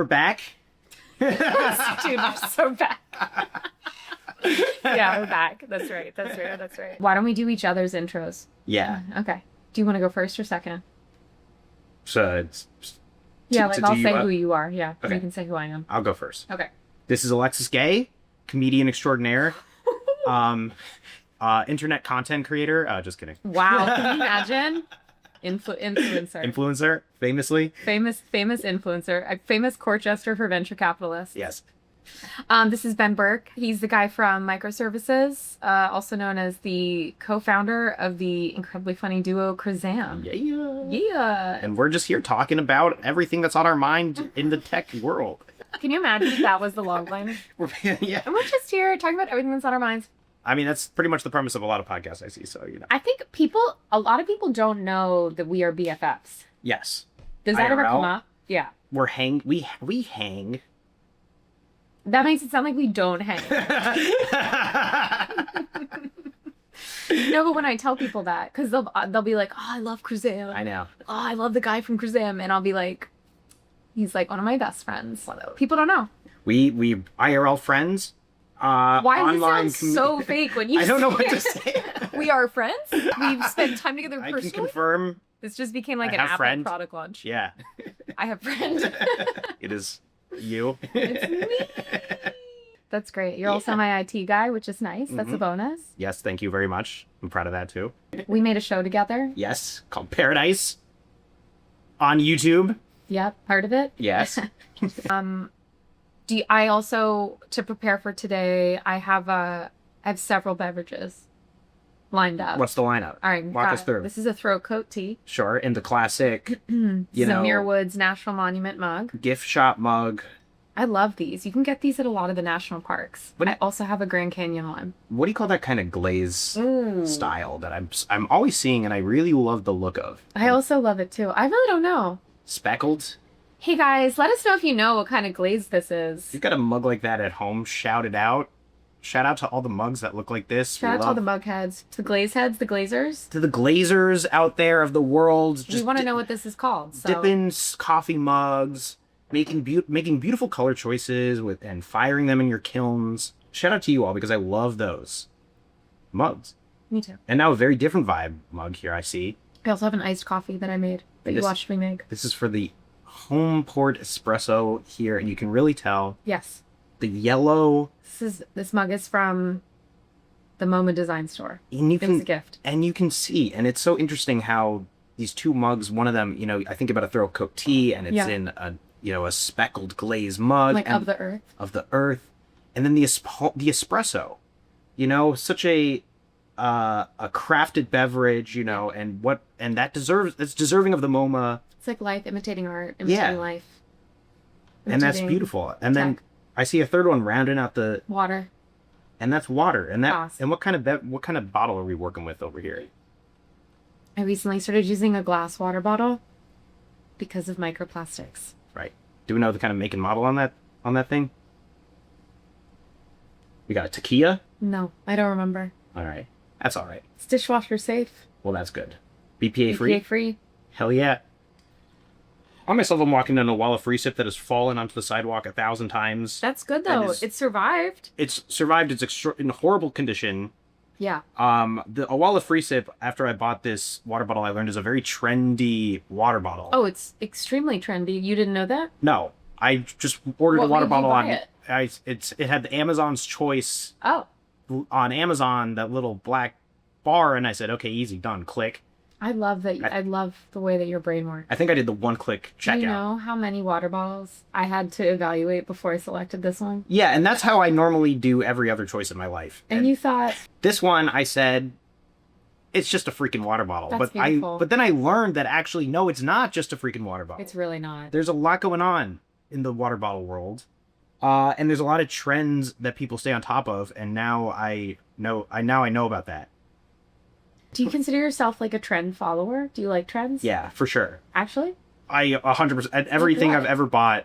We're back. Dude, we're so back. Yeah, we're back. That's right. Why don't we do each other's intros? Yeah. Okay. Do you want to go first or second? So I'll say who you are. Yeah. Okay. You can say who I am. I'll go first. Okay. This is Alexis Gay, comedian extraordinaire, internet content creator. Just kidding. Wow. Can you imagine? Influencer. Influencer, famously. Famous influencer. A famous court jester for venture capitalists. Yes. This is Ben Burke. He's the guy from Microservices, also known as the co-founder of the incredibly funny duo Krazam. Yeah. And we're just here talking about everything that's on our mind in the tech world. Can you imagine if that was the logline? Yeah. And we're just here talking about everything that's on our minds. I mean, that's pretty much the premise of a lot of podcasts I see, so, you know. I think a lot of people don't know that we are BFFs. Yes. Does that ever IRL? come up? Yeah. We hang. That makes it sound like we don't hang. No, but when I tell people that, because they'll be like, oh, I love Krazam. I know. Oh, I love the guy from Krazam. And I'll be like, he's like one of my best friends. People don't know. We IRL friends. Why does it sound so fake when you I don't know what to say. We are friends? We've spent time together personally? I can confirm. This just became like I an have Apple friend. product launch. Yeah. I have friend. It is you. It's me. That's great. You're also my IT guy, which is nice. That's a bonus. Yes, thank you very much. I'm proud of that too. We made a show together. Yes, called Paradise on YouTube. Yep, part of it. Yes. I also, to prepare for today, I have several beverages lined up. What's the lineup? All right, walk us through. This is a throat coat tea. Sure, in the classic, Zamir Woods National Monument mug. Gift shop mug. I love these. You can get these at a lot of the national parks. But I also have a Grand Canyon one. What do you call that kind of glaze style that I'm always seeing, and I really love the look of? I also love it too. I really don't know. Speckled. Hey guys, let us know if you know what kind of glaze this is. If you've got a mug like that at home, shout it out. Shout out to all the mugs that look like this. Shout out to all the mug heads. To the glaze heads, the glazers. To the glazers out there of the world. We want to know what this is called. So. Dipping coffee mugs, making beautiful color choices and firing them in your kilns. Shout out to you all because I love those mugs. Me too. And now a very different vibe mug here I see. I also have an iced coffee that I made that you watched me make. This is for the home poured espresso here, and you can really tell. Yes. The yellow. This mug is from the MoMA Design Store. And it was a gift. And you can see, and it's so interesting how these two mugs, one of them, I think about a throat coat tea, and it's in a speckled glaze mug. Like of the earth. Of the earth. And then the espresso. Such a crafted beverage, and it's deserving of the MoMA. It's like life imitating art, imitating life. And that's beautiful. And then I see a third one rounding out the water. And that's water. And awesome. what kind of bottle are we working with over here? I recently started using a glass water bottle because of microplastics. Right. Do we know the kind of make and model on that thing? We got a tequila? No, I don't remember. All right. That's all right. It's dishwasher safe. Well, that's good. BPA free? BPA free. Hell yeah. I myself am walking in a wall of free sip that has fallen onto the sidewalk 1,000 times. That's good though. It survived. It's survived. It's in horrible condition. Yeah. A wall of free sip, after I bought this water bottle, I learned is a very trendy water bottle. Oh, it's extremely trendy. You didn't know that? No. I just ordered a water bottle on it. It had the Amazon's Choice. Oh. On Amazon, that little black bar, and I said, okay, easy, done, click. I love that. I love the way that your brain works. I think I did the one-click checkout. Do you know how many water bottles I had to evaluate before I selected this one? Yeah, and that's how I normally do every other choice in my life. And you thought... This one, I said, it's just a freaking water bottle. That's beautiful. But then I learned that actually, no, it's not just a freaking water bottle. It's really not. There's a lot going on in the water bottle world. And there's a lot of trends that people stay on top of, and now I know about that. Do you consider yourself like a trend follower? Do you like trends? Yeah, for sure. Actually? I 100%. Everything I've ever bought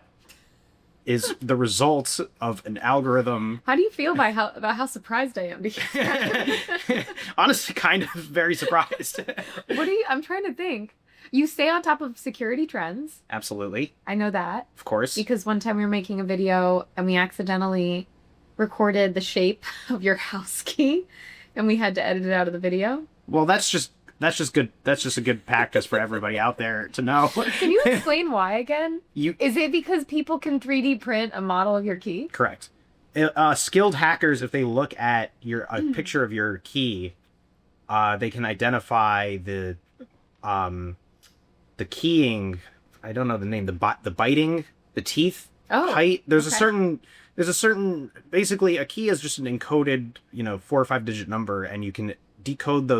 is the result of an algorithm. How do you feel about how surprised I am? Honestly, kind of very surprised. I'm trying to think. You stay on top of security trends. Absolutely. I know that. Of course. Because one time we were making a video and we accidentally recorded the shape of your house key and we had to edit it out of the video. Well, that's just good. That's just a good practice for everybody out there to know. Can you explain why again? Is it because people can 3D print a model of your key? Correct. Skilled hackers, if they look at a picture of your key, they can identify the keying. I don't know the name. The biting, the teeth height. There's a certain. Basically, a key is just an encoded, 4 or 5 digit number, and you can decode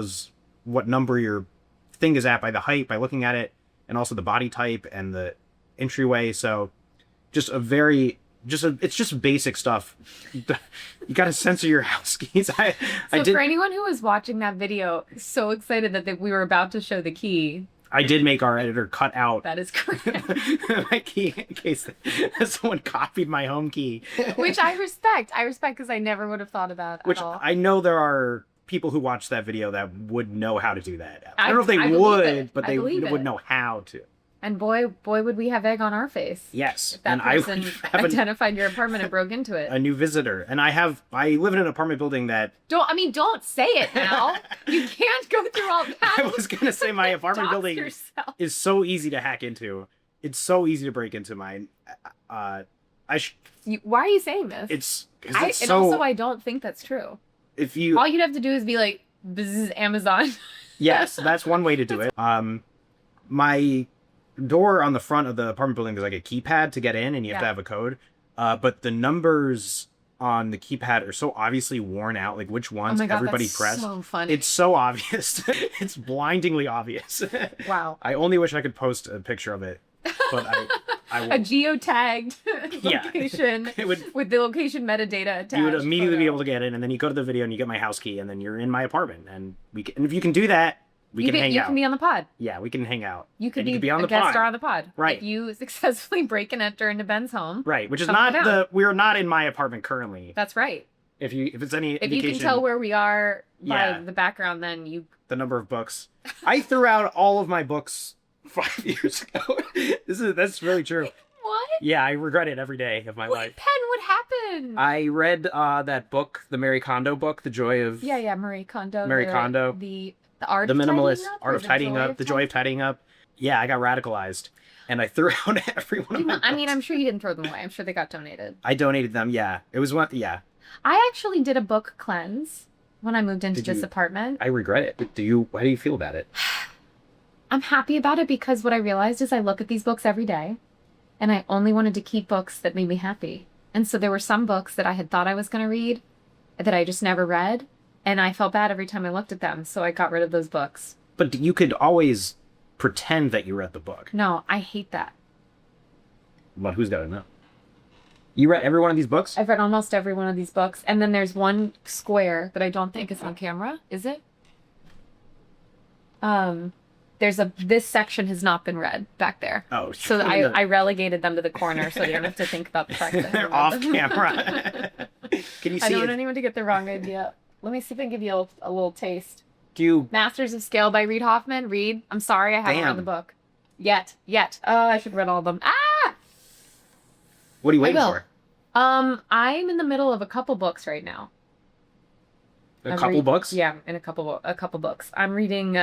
what number your thing is at by the height, by looking at it, and also the body type and the entryway. So, it's just basic stuff. You got to censor your house keys. For anyone who was watching that video, so excited that we were about to show the key. I did make our editor cut out. That is correct. My key in case someone copied my home key. Which I respect. I respect because I never would have thought of that at all. I know there are people who watch that video that would know how to do that. I don't know if they would, but they would know how to. And boy, would we have egg on our face. Yes. If that person identified your apartment and broke into it. A new visitor. And I live in an apartment building that... Don't say it now. You can't go through all that. I was going to say my apartment building is so easy to hack into. It's so easy to break into mine. Why are you saying this? And also, I don't think that's true. All you'd have to do is be like, this is Amazon. Yes, that's one way to do it. My door on the front of the apartment building is like a keypad to get in, and you have to have a code. But the numbers on the keypad are so obviously worn out, like which ones everybody pressed. So funny. It's so obvious. It's blindingly obvious. Wow. I only wish I could post a picture of it, but I won't. A geotagged location with the location metadata attached. You would immediately be able to get in, and then you go to the video and you get my house key, and then you're in my apartment, and if you can do that, we can hang out. You can be on the pod. Yeah, we can hang out. You could be on the guest star on the pod. Right. If you successfully break and enter into Ben's home. Right, which is we're not in my apartment currently. That's right. If it's any indication. If you can tell where we are by the background, then the number of books. I threw out all of my books 5 years ago. That's really true. What? Yeah, I regret it every day of my life. Pen, what happened? I read that book, the Marie Kondo book, The Joy of... Yeah, Marie Kondo. The art the of minimalist tidying up, art of tidying up, the joy of tidying up. Yeah, I got radicalized, and I threw out every one of them. I mean, I'm sure you didn't throw them away. I'm sure they got donated. I donated them. Yeah, it was one. Yeah, I actually did a book cleanse when I moved into this apartment. I regret it. How do you feel about it? I'm happy about it because what I realized is I look at these books every day, and I only wanted to keep books that made me happy. And so there were some books that I had thought I was going to read that I just never read. And I felt bad every time I looked at them, so I got rid of those books. But you could always pretend that you read the book. No, I hate that. But who's got to know? You read every one of these books? I've read almost every one of these books. And then there's one square that I don't think is on camera. Is it? This section has not been read back there. Oh. So I relegated them to the corner so you don't have to think about the fact that they're off camera. Can you see I don't want anyone to get the wrong idea. Let me see if I can give you a little taste. Masters of Scale by Reid Hoffman. Reid, I'm sorry I haven't read the book. Yet. I should have read all of them. Ah! What are you waiting for? I'm in the middle of a couple books right now. A couple books? Yeah, in a couple books. I'm reading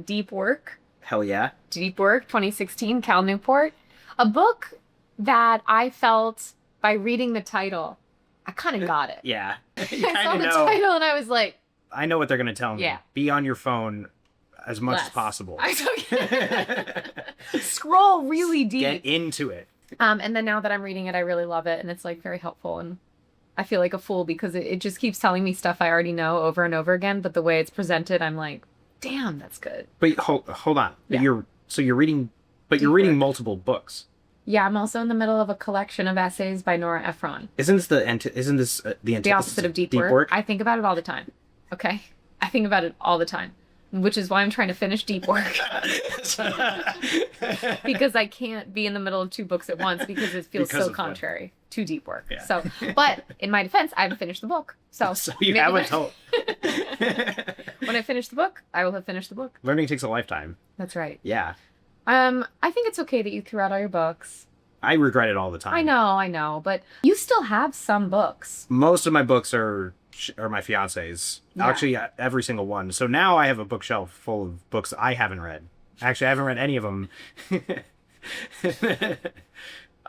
Deep Work. Hell yeah. Deep Work, 2016, Cal Newport. A book that I felt by reading the title, I kind of got it. Yeah. I saw the title and I was like... I know what they're going to tell me. Yeah. Be on your phone as much as possible. Scroll really deep. Get into it. And then now that I'm reading it, I really love it. And it's like very helpful. And I feel like a fool because it just keeps telling me stuff I already know over and over again. But the way it's presented, I'm like, damn, that's good. But hold on. Yeah. You're reading multiple books. Yeah, I'm also in the middle of a collection of essays by Nora Ephron. Isn't this the antithesis? The opposite of deep work? I think about it all the time. Okay? I think about it all the time. Which is why I'm trying to finish Deep Work. Because I can't be in the middle of two books at once because it feels so contrary. too deep work. Yeah. So, but in my defense, I haven't finished the book. So you haven't told. When I finish the book, I will have finished the book. Learning takes a lifetime. That's right. Yeah. I think it's okay that you threw out all your books. I regret it all the time. I know, but you still have some books. Most of my books are my fiance's. Yeah. Actually, every single one. So now I have a bookshelf full of books I haven't read. Actually, I haven't read any of them.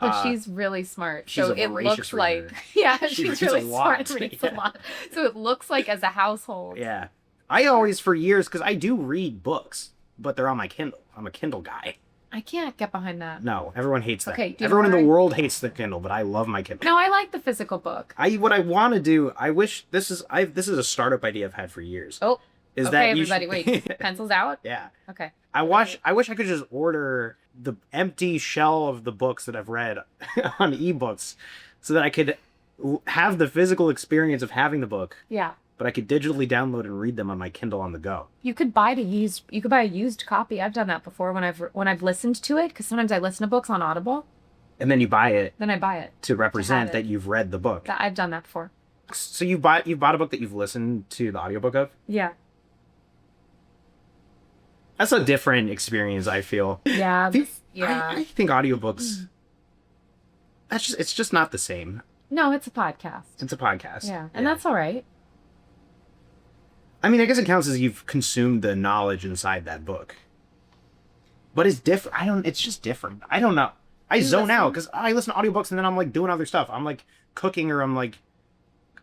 But she's really smart. She's so a it voracious looks reader. like, yeah, She she's reads a really lot. smart. Reads a lot. So it looks like as a household. Yeah. I always, for years, because I do read books, but they're on my Kindle. I'm a Kindle guy. I can't get behind that. No, everyone hates that. Okay, everyone in the world hates the Kindle, but I love my Kindle. No, I like the physical book. What I want to do, I wish this is a startup idea I've had for years. Oh, is okay, that everybody, wait, pencils out? Yeah. Okay. I wish I could just order the empty shell of the books that I've read on ebooks so that I could have the physical experience of having the book. Yeah. But I could digitally download and read them on my Kindle on the go. You could buy a used copy. I've done that before when I've listened to it, because sometimes I listen to books on Audible. And then you buy it. Then I buy it to represent that you've read the book. I've done that before. So you bought a book that you've listened to the audiobook of? Yeah. That's a different experience, I feel. Yeah. I think audiobooks it's just not the same. No, it's a podcast. It's a podcast. Yeah. And that's all right. I mean, I guess it counts as you've consumed the knowledge inside that book. But it's different. It's just different. I don't know. I zone out because I listen to audiobooks and then I'm like doing other stuff. I'm like cooking or I'm like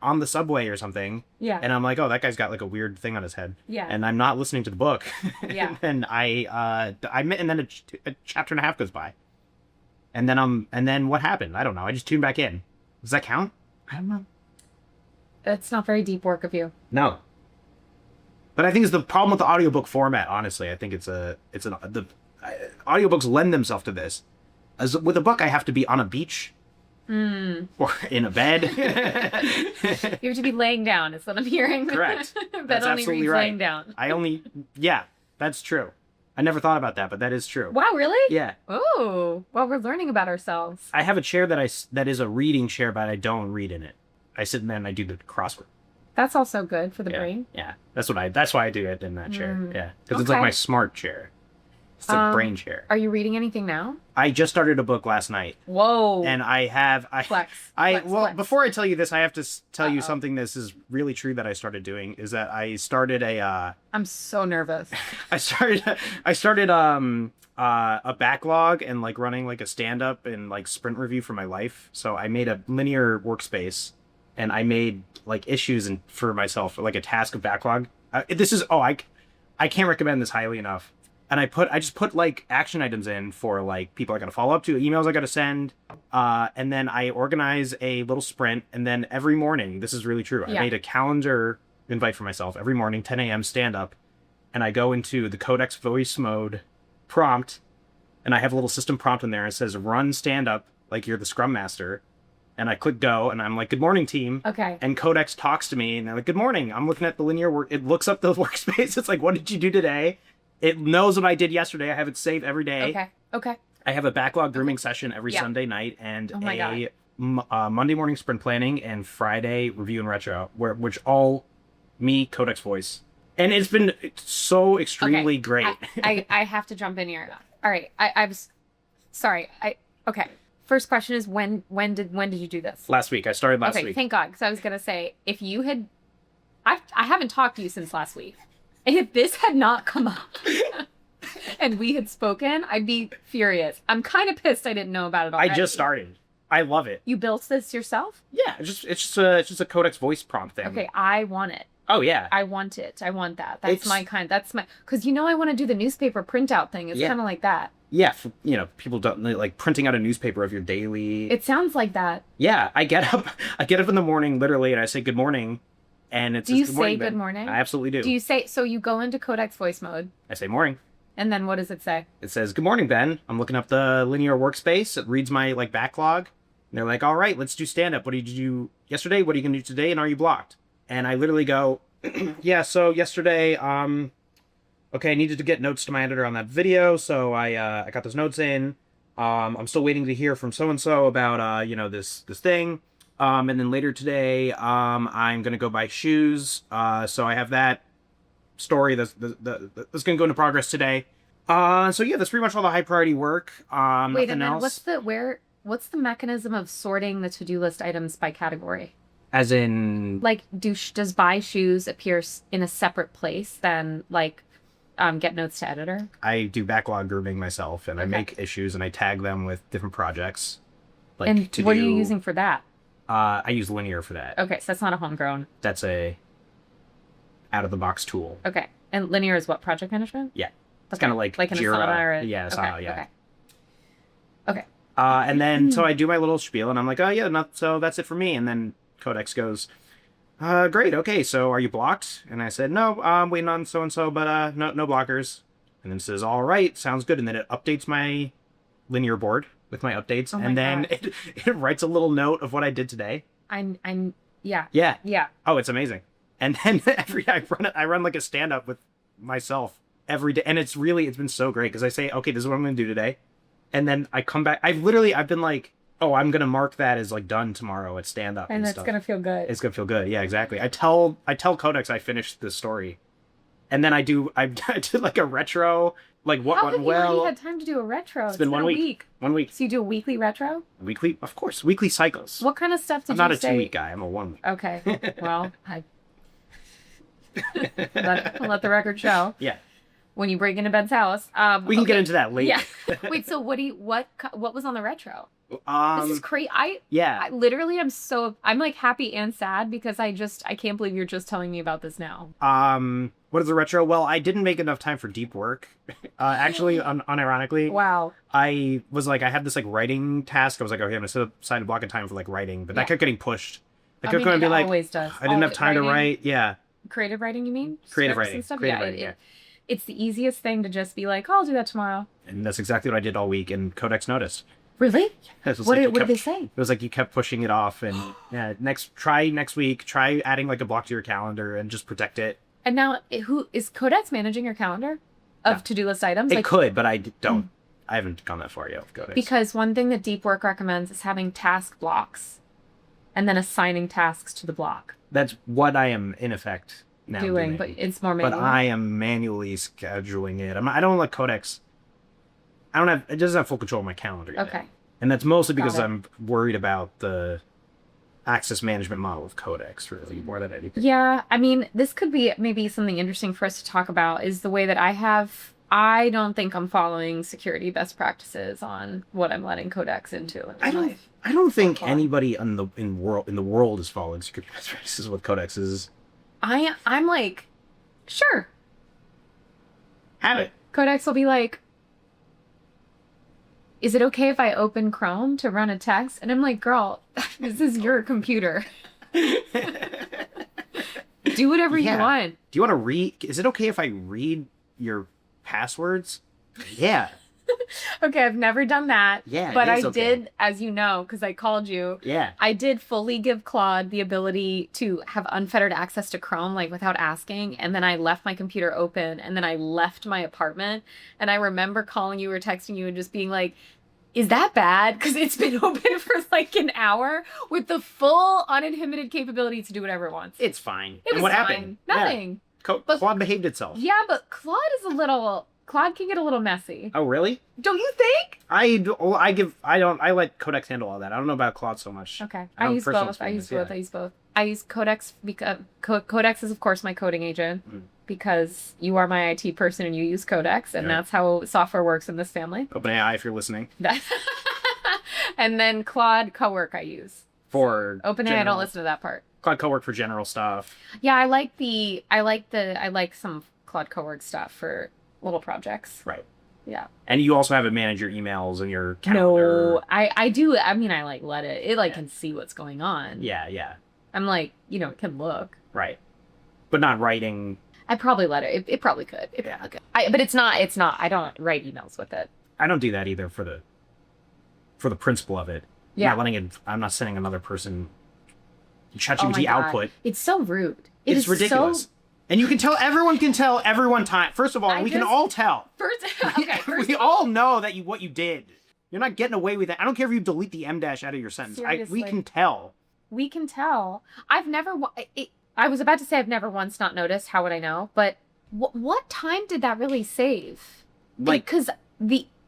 on the subway or something. Yeah. And I'm like, oh, that guy's got like a weird thing on his head. Yeah. And I'm not listening to the book. Yeah. And and then a chapter and a half goes by. And then what happened? I don't know. I just tuned back in. Does that count? I don't know. It's not very deep work of you. No. But I think it's the problem with the audiobook format, honestly. I think audiobooks lend themselves to this. As with a book, I have to be on a beach or in a bed. You have to be laying down, is what I'm hearing. Correct. That That's only absolutely reads right. laying down. Yeah, that's true. I never thought about that, but that is true. Wow, really? Yeah. Oh, well, we're learning about ourselves. I have a chair that is a reading chair, but I don't read in it. I sit in there and I do the crossword. That's also good for the brain. Yeah, that's why I do it in that chair. Yeah, because it's Okay. like my smart chair. It's a brain chair. Are you reading anything now? I just started a book last night. Whoa. And Flex. Before I tell you this, I have to tell you something. This is really true that I started doing. Is that I started I'm so nervous. I started a backlog and like running like a stand up and like sprint review for my life. So I made a linear workspace. And I made like issues for myself, like a task of backlog. I can't recommend this highly enough. And I just put like action items in for like people I got to follow up to, emails I got to send. And then I organize a little sprint. And then every morning, this is really true. I made a calendar invite for myself every morning, 10 a.m. stand up. And I go into the Codex voice mode prompt. And I have a little system prompt in there. It says run stand up like you're the scrum master. And I click go, and I'm like, good morning, team. Okay. And Codex talks to me, and they're like, good morning. I'm looking at the linear work. It looks up the workspace. It's like, what did you do today? It knows what I did yesterday. I have it saved every day. Okay. I have a backlog grooming session every Sunday night, and God. Monday morning sprint planning, and Friday review and retro, which all me, Codex voice. And it's been so extremely great. I have to jump in here. All right. I was sorry. Okay. First question is when did you do this? Last week. I started last week. Thank God, because I was gonna say if you had, I haven't talked to you since last week. If this had not come up and we had spoken, I'd be furious. I'm kind of pissed I didn't know about it already. I just started. I love it. You built this yourself? Yeah, it's just a Codex voice prompt thing. Okay, I want it. Oh yeah. I want it. I want that. That's because I want to do the newspaper printout thing. It's kind of like that. Yeah, people don't like printing out a newspaper of your daily. It sounds like that. Yeah, I get up in the morning literally, and I say good morning, and it's. Do you say good morning? I absolutely do. Do you say so? You go into Codex voice mode. I say morning. And then what does it say? It says good morning, Ben. I'm looking up the linear workspace. It reads my like backlog, and they're like, all right, let's do stand up. What did you do yesterday? What are you gonna do today? And are you blocked? And I literally go, yeah. So yesterday, okay, I needed to get notes to my editor on that video, so I got those notes in. I'm still waiting to hear from so and so about this thing. And then later today, I'm gonna go buy shoes. So I have that story that's gonna go into progress today. So yeah, that's pretty much all the high priority work. Wait, and then else. what's the mechanism of sorting the to-do list items by category? As in, like, does buy shoes appear in a separate place than like get notes to editor? I do backlog grouping myself, and I make issues and I tag them with different projects. Like, and what are you using for that? I use Linear for that. Okay, so that's not a homegrown. That's a out of the box tool. Okay, and Linear is what, project management? Yeah, it's kind of like an Jira. Asana or Yeah, Asana. Yeah. Okay. And then so I do my little spiel, and I'm like, oh yeah, so that's it for me. And then Codex goes, great, okay, so are you blocked? And I said, no, I'm waiting on so-and-so, but no blockers. And then it says, all right, sounds good. And then it updates my Linear board with my updates. And then it writes a little note of what I did today. Yeah. Oh, it's amazing. And then every day I run like a stand-up with myself every day. And it's been so great because I say, okay, this is what I'm going to do today. And then I come back. I've been like, oh, I'm going to mark that as like done tomorrow at stand-up. And that's going to feel good. It's going to feel good. Yeah, exactly. I tell Codex I finished the story. And then I did like a retro, like what went well. How have you already had time to do a retro? It's been 1 week. 1 week. So you do a weekly retro? Weekly, of course. Weekly cycles. What kind of stuff I'm not a 2 week guy. I'm a 1 week. Okay. Well, let the record show. Yeah. When you break into Ben's house. We can get into that later. Yeah. Wait, so what was on the retro? This is crazy. I literally I'm like happy and sad because I can't believe you're just telling me about this now. What is the retro? Well, I didn't make enough time for deep work. Actually, unironically. Wow. I was like, I had this like writing task. I was like, okay, I'm gonna set aside a block of time for like writing, but that kept getting pushed. I kept going to be like, always does. I didn't have time to write. Yeah. Creative writing, you mean? Creative writing. And stuff? Creative writing, yeah. It's the easiest thing to just be like, oh, I'll do that tomorrow. And that's exactly what I did all week, and Codex noticed. Really? What did they say? It was like you kept pushing it off, and yeah, try next week. Try adding like a block to your calendar and just protect it. And now, who is Codex managing your calendar of to-do list items? It could, but I don't. I haven't gone that far yet with Codex. Because one thing that Deep Work recommends is having task blocks, and then assigning tasks to the block. That's what I am in effect now doing. But it's more manual. But I am manually scheduling it. I don't let Codex. It doesn't have full control of my calendar yet. Okay. And that's mostly because I'm worried about the access management model of Codex, really, more than anything. Yeah, I mean, this could be maybe something interesting for us to talk about, is the way that I don't think I'm following security best practices on what I'm letting Codex into. I don't think anybody in the world is following security best practices with Codexes. I'm like, sure. Have it. Codex will be like, is it okay if I open Chrome to run a text? And I'm like, girl, this is your computer. Do whatever you want. Do you want to read? Is it okay if I read your passwords? Yeah. Okay, I've never done that. Yeah, but I did, as you know, because I called you. Yeah. I did fully give Claude the ability to have unfettered access to Chrome, like without asking. And then I left my computer open, and then I left my apartment. And I remember calling you or texting you and just being like, is that bad? Because it's been open for like an hour with the full uninhibited capability to do whatever it wants. It's fine. It was what fine. Happened? Nothing. Yeah. Claude behaved itself. Yeah, but Claude can get a little messy. Oh, really? Don't you think? I let Codex handle all that. I don't know about Claude so much. Okay. I use both. I use Codex because Codex is, of course, my coding agent because you are my IT person and you use Codex, and that's how software works in this family. OpenAI, if you're listening. And then Claude Cowork I use. For OpenAI, I don't listen to that part. Claude Cowork for general stuff. Yeah, I like some Claude Cowork stuff for little projects. Right. Yeah. And you also have it manage your emails and your calendar. No, I do. I mean, I like let it can see what's going on. Yeah. I'm like, it can look. Right. But not writing. I probably let it. It probably could. Probably could. But it's not. I don't write emails with it. I don't do that either for the principle of it. Yeah. I'm not sending another person ChatGPT output. It's so rude. It's ridiculous. And everyone can tell everyone time. First of all, we can all tell. First, we all know that what you did. You're not getting away with that. I don't care if you delete the M dash out of your sentence. We can tell. We can tell. I've never... I was about to say I've never once not noticed. How would I know? But what time did that really save? Like, because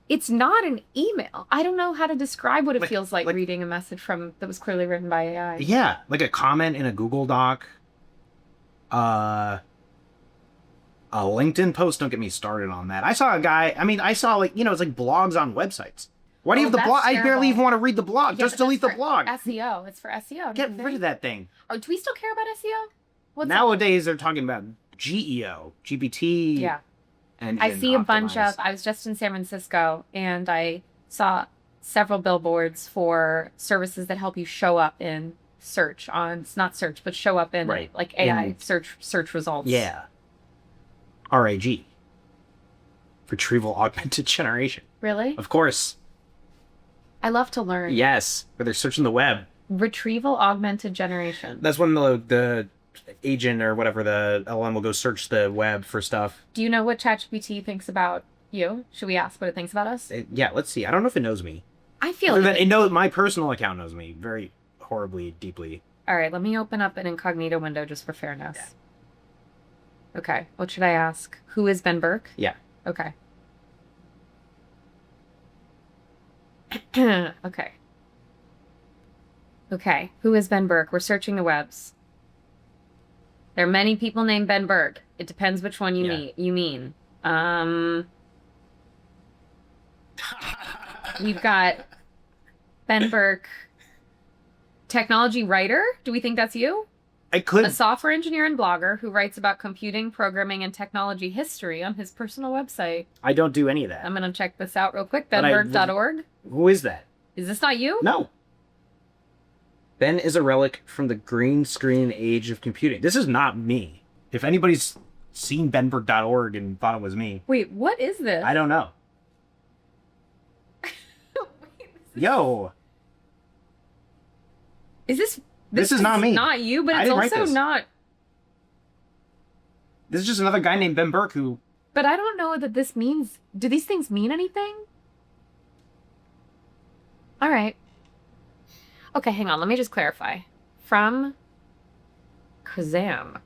it's not an email. I don't know how to describe what it feels like reading a message that was clearly written by AI. Yeah, like a comment in a Google Doc. A LinkedIn post. Don't get me started on that. I saw a guy. I mean, I saw it's like blogs on websites. Why do you have the blog? I barely even want to read the blog. Just delete the blog. SEO. It's for SEO. Get rid of that thing. Oh, do we still care about SEO? Nowadays, they're talking about GEO, GPT. Yeah. Engine I see a bunch optimized. I was just in San Francisco and I saw several billboards for services that help you show up in search not search, but show up in like AI search results. Yeah. RAG. Retrieval Augmented Generation. Really? Of course. I love to learn. Yes. Where they're searching the web. Retrieval Augmented Generation. That's when the agent or whatever, the LLM will go search the web for stuff. Do you know what ChatGPT thinks about you? Should we ask what it thinks about us? Yeah, let's see. I don't know if it knows me. I feel like it knows. My personal account knows me very horribly, deeply. All right, let me open up an incognito window just for fairness. Yeah. Okay, what should I ask? Who is Ben Burke? Yeah. Okay. Okay. Okay, who is Ben Burke? We're searching the webs. There are many people named Ben Burke. It depends which one you mean. We've got Ben Burke, technology writer. Do we think that's you? I could. A software engineer and blogger who writes about computing, programming, and technology history on his personal website. I don't do any of that. I'm going to check this out real quick. benburke.org. Who is that? Is this not you? No. Ben is a relic from the green screen age of computing. This is not me. If anybody's seen benburke.org and thought it was me. Wait, what is this? I don't know. Yo. Is this... This is not me. Not you, but it's also not... This is just another guy named Ben Burke who... But I don't know that this means... Do these things mean anything? All right. Okay, hang on. Let me just clarify. From Kazam.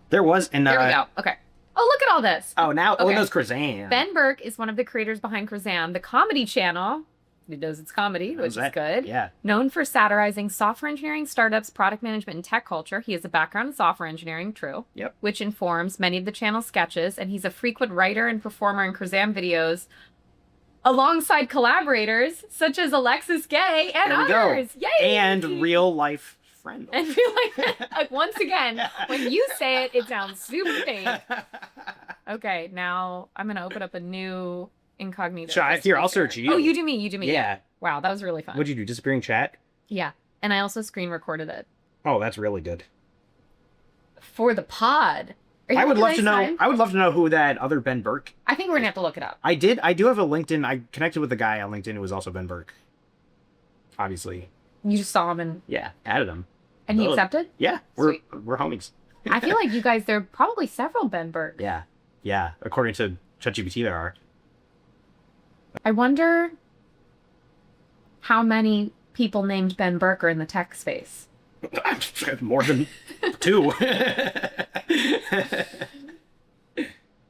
There was... There we go. Okay. Oh, look at all this. Oh, now... Okay. Oh, it knows Kazam. Ben Burke is one of the creators behind Kazam, the comedy channel. It knows it's comedy, which is good. Yeah. Known for satirizing software engineering, startups, product management, and tech culture. He has a background in software engineering, true. Yep. Which informs many of the channel's sketches, and he's a frequent writer and performer in Kazam videos alongside collaborators such as Alexis Gay and others. Yay! And real life friend. And real life. Once again, when you say it, it sounds super fake. Okay, now I'm going to open up a new incognito. Here, I'll search you. Oh, you do me. You do me. Yeah. Wow, that was really fun. What'd you do? Disappearing chat? Yeah. And I also screen recorded it. Oh, that's really good. For the pod. I would love to know. I would love to know who that other Ben Burke. I think we're gonna have to look it up. I do have a LinkedIn. I connected with a guy on LinkedIn who was also Ben Burke. Obviously. You just saw him and added him. And he accepted? Yeah. We're homies. I feel like you guys, there are probably several Ben Burke. Yeah. Yeah. According to ChatGPT, there are. I wonder how many people named Ben Burke are in the tech space. More than 2. All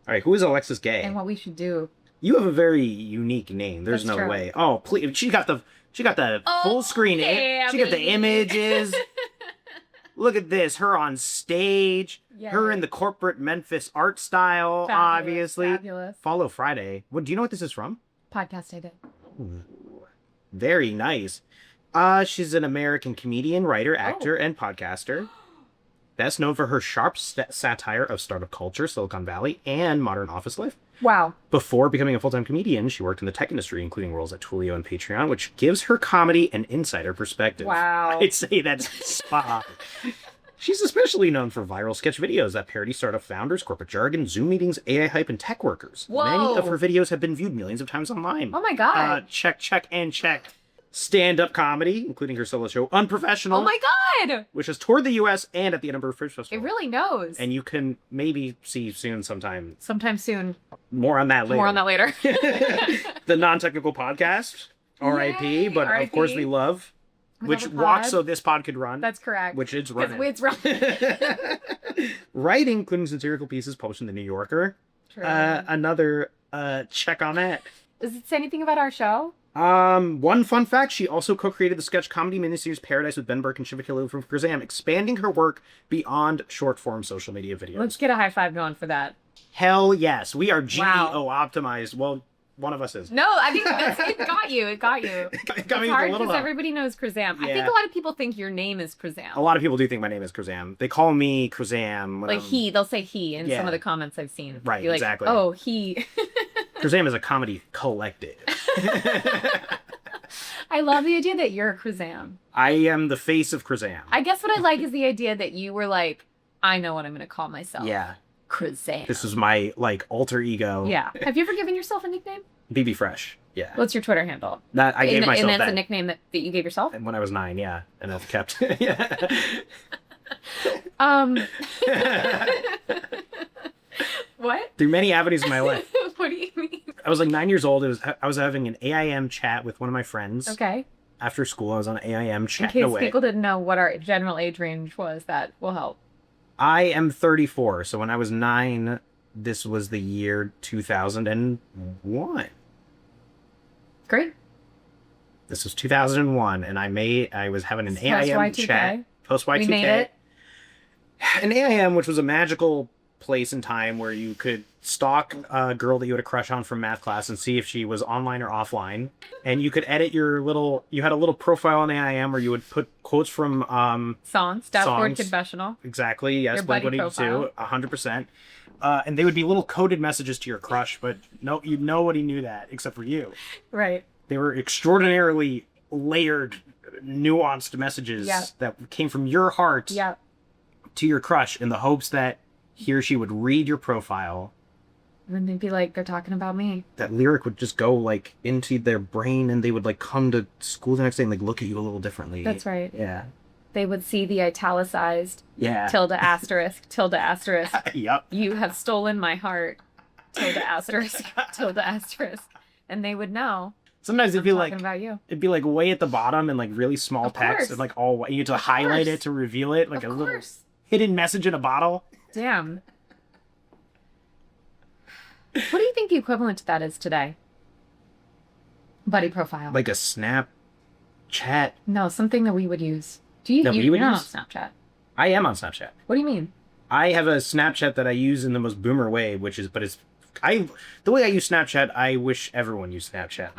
right, who is Alexis Gay? And what we should do. You have a very unique name. There's That's no true. way. Oh, please! She got the full screen. She got the images. Look at this. Her on stage. Yeah. Her in the corporate Memphis art style. Fabulous, Obviously. fabulous. Follow Friday. What do you know what this is from? Podcast I did. Ooh, very nice. She's an American comedian, writer, actor, and podcaster. Best known for her sharp satire of startup culture, Silicon Valley, and modern office life. Wow. Before becoming a full-time comedian, she worked in the tech industry, including roles at Twilio and Patreon, which gives her comedy an insider perspective. Wow. I'd say that's spot on. She's especially known for viral sketch videos that parody startup founders, corporate jargon, Zoom meetings, AI hype, and tech workers. Whoa. Many of her videos have been viewed millions of times online. Oh my God. Check, and check. Stand-up comedy, including her solo show, Unprofessional. Oh my God! which has toured the U.S. and at the Edinburgh Fringe Festival. It really knows. And you can maybe see soon sometime. Sometime soon. More on that later. More on that later. The non-technical podcast, R.I.P., but R.I.P. of course we love. Which walks so this pod could run. That's correct. Which it's running. It's running. Writing, including satirical pieces published in The New Yorker. True. Another check on that. Does it say anything about our show? One fun fact, she also co-created the sketch comedy miniseries Paradise with Ben Burke and Shiva Khalil from Kazam, expanding her work beyond short-form social media videos. Let's get a high five going for that. Hell yes. We are GEO optimized. Well, one of us is. No, I think it got you. It got you. It got me hard a little because everybody knows Kazam. Yeah. I think a lot of people think your name is Kazam. A lot of people do think my name is Kazam. They call me Kazam. Like they'll say he in some of the comments I've seen. Right, like, exactly. Oh, he. Kazam is a comedy collective. I love the idea that you're a Kazam. I am the face of Kazam. I guess what I like is the idea that you were like, I know what I'm going to call myself. Yeah. Kazam. This is my, like, alter ego. Yeah. Have you ever given yourself a nickname? BB Fresh. Yeah. What's your Twitter handle? That I gave myself and that's a nickname that you gave yourself? When I was 9, yeah. And I've kept. Yeah. What? Through many avenues of my life. What do you mean? I was like 9 years old. I was having an AIM chat with one of my friends. Okay. After school, I was on AIM chatting In case away. people didn't know what our general age range was, that will help. I am 34, so when I was 9, this was the year 2001. Great. This was 2001, and I was having an AIM chat. Post Y2K. We made it. An AIM, which was a magical place and time where you could stalk a girl that you had a crush on from math class and see if she was online or offline. And you could edit you had a little profile on AIM where you would put quotes from songs, Dashboard Confessional. Exactly, yes, Your buddy profile. 100%. And they would be little coded messages to your crush, but nobody knew that except for you. Right. They were extraordinarily layered, nuanced messages that came from your heart to your crush in the hopes that he or she would read your profile. And then they'd be like, they're talking about me. That lyric would just go like into their brain, and they would like come to school the next day and like look at you a little differently. That's right. Yeah. They would see the italicized tilde asterisk. Yep. You have stolen my heart. Tilde asterisk. Tilde asterisk. And they would know. Sometimes it'd be like about you. It'd be like way at the bottom and like really small text and like all white. You had to highlight it to reveal it, like a little hidden message in a bottle. Damn. What do you think the equivalent to that is today? Buddy profile. Like a Snapchat. No, something that we would use. Do you? You're not on Snapchat. I am on Snapchat. What do you mean? I have a Snapchat that I use in the most boomer way, the way I use Snapchat, I wish everyone used Snapchat.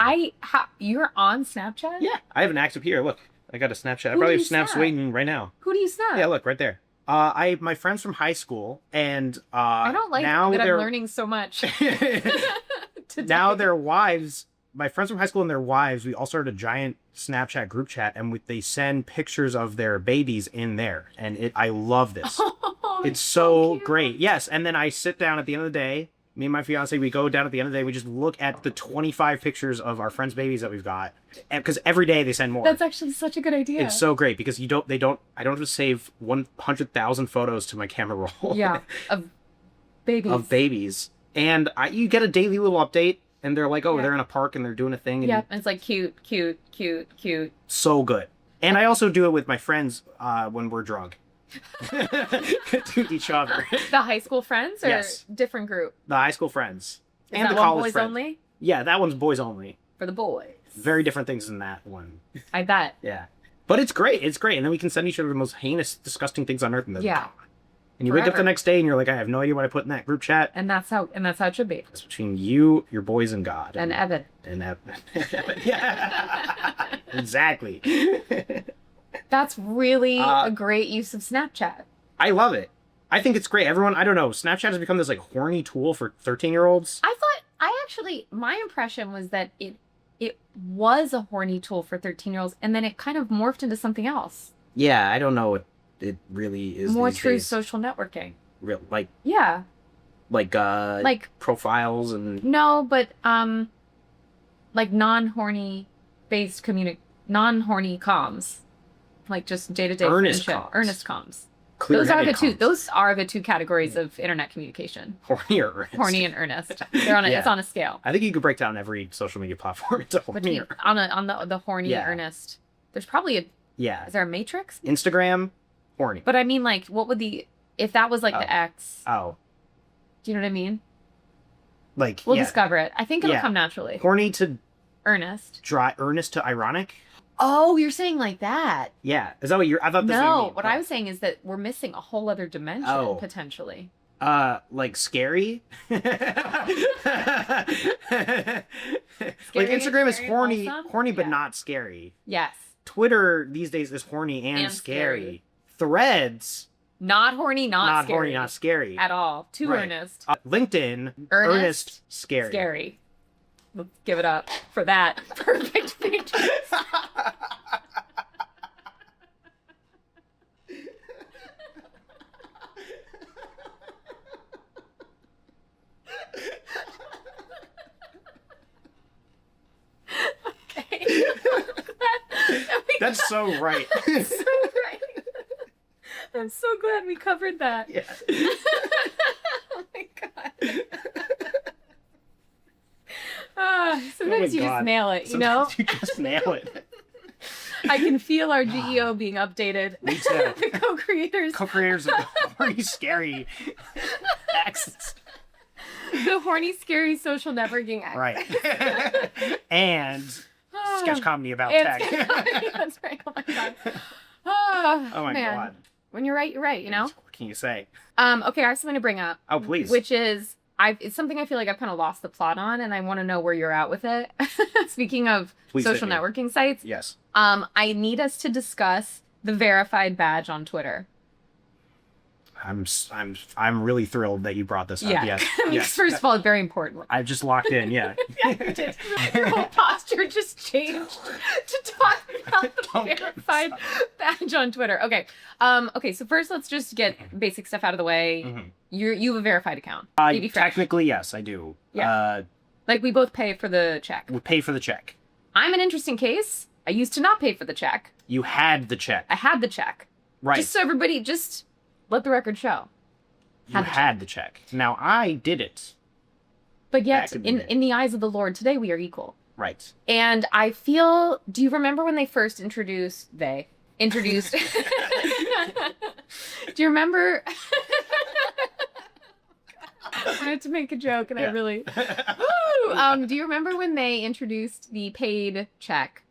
You're on Snapchat? Yeah, I have an active here. Look, I got a Snapchat. I probably have snaps waiting right now. Who do you snap? Yeah, look right there. My friends from high school, and I don't like now that I'm learning so much. Now their wives, my friends from high school and their wives, we all started a giant Snapchat group chat, and they send pictures of their babies in there, and I love this. It's so great. Yes, and then I sit down at the end of the day. Me and my fiance, we go down at the end of the day. We just look at the 25 pictures of our friends' babies that we've got, because every day they send more. That's actually such a good idea. It's so great because I don't have to save 100,000 photos to my camera roll. Yeah, of babies. And you get a daily little update, and they're like, they're in a park and they're doing a thing. And and it's like cute. So good. And I also do it with my friends when we're drunk. To each other. The high school friends or yes. different group? The high school friends. Is and that the college boys friends. Only? Yeah, that one's boys only. For the boys. Very different things than that one. I bet. Yeah. But it's great. It's great. And then we can send each other the most heinous, disgusting things on earth. And you wake up the next day and you're like, I have no idea what I put in that group chat. And that's how it should be. It's between you, your boys, and God. And Evan. And Evan. Yeah. Exactly. That's really a great use of Snapchat. I love it. I think it's great. Everyone, I don't know, Snapchat has become this like horny tool for 13-year-olds. My impression was that it was a horny tool for 13-year-olds, and then it kind of morphed into something else. Yeah, I don't know what it really is. More true social networking. Real, like profiles and... No, but like non-horny based non-horny comms. like just day-to-day Earnest friendship. comms. Earnest comms. Clear-headed comms. Those are the two categories of internet communication. Horny or earnest? Horny and earnest. They're on it's on a scale. I think you could break down every social media platform into horny or... on the horny earnest. There's probably a is there a matrix? Instagram, horny. But I mean, like, what would if that was like the X? Oh. Do you know what I mean? Like, we'll discover it. I think it'll come naturally. Horny to earnest. Earnest to ironic. Oh, you're saying like that? Yeah. Is that what I thought this was? No, what I was saying is that we're missing a whole other dimension potentially. Like scary. Like Instagram is horny but not scary. Yes. Twitter these days is horny and scary. Threads, not horny, not scary. horny, not scary at all. Too earnest. LinkedIn, earnest, scary. Scary. Let's give it up for that. Perfect picture. That's so right. So right. I'm so glad we covered that. Yeah. Oh my god. Sometimes you just nail it, you know? You just nail it. I can feel our GEO being updated. Me too. The co-creators. Co-creators of the horny, scary axis. The horny, scary social networking axis. Right. And sketch comedy about tech. That's right. Oh my god. Oh my man. god. When you're right, you know? What can you say? Okay, I have something to bring up. Oh, please. Which is, it's something I feel like I've kind of lost the plot on, and I want to know where you're at with it. Speaking of social networking sites. Yes. I need us to discuss the verified badge on Twitter. I'm really thrilled that you brought this up. Yeah. Yes. First of all, very important. I've just locked in, yeah. Your whole posture just changed to talk about the verified badge on Twitter. Okay. Okay, so first let's just get basic stuff out of the way. Mm-hmm. You have a verified account. Technically, yes, I do. Yeah. Like we both pay for the check. We pay for the check. I'm an interesting case. I used to not pay for the check. You had the check. I had the check. Right. Just so everybody, let the record show. You had the check. Now, I did it. But yet, in the eyes of the Lord, today we are equal. Right. And I feel... Do you remember when they first introduced... Do you remember... I had to make a joke, and I really... do you remember when they introduced the paid check,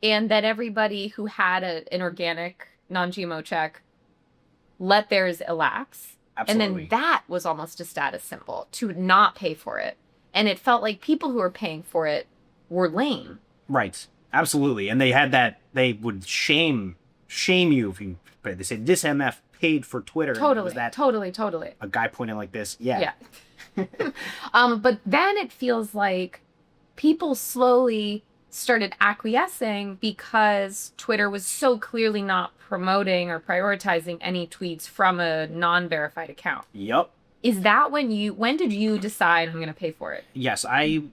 and that everybody who had an organic, non-GMO check let theirs elapse? Absolutely. And then that was almost a status symbol, to not pay for it. And it felt like people who were paying for it were lame. Right. Absolutely. And they had that, they would shame you if you, they said, this MF paid for Twitter. Totally. Totally. A guy pointing like this. Yeah. But then it feels like people slowly started acquiescing because Twitter was so clearly not promoting or prioritizing any tweets from a non-verified account. Yep. Is that when did you decide I'm going to pay for it? Yes, I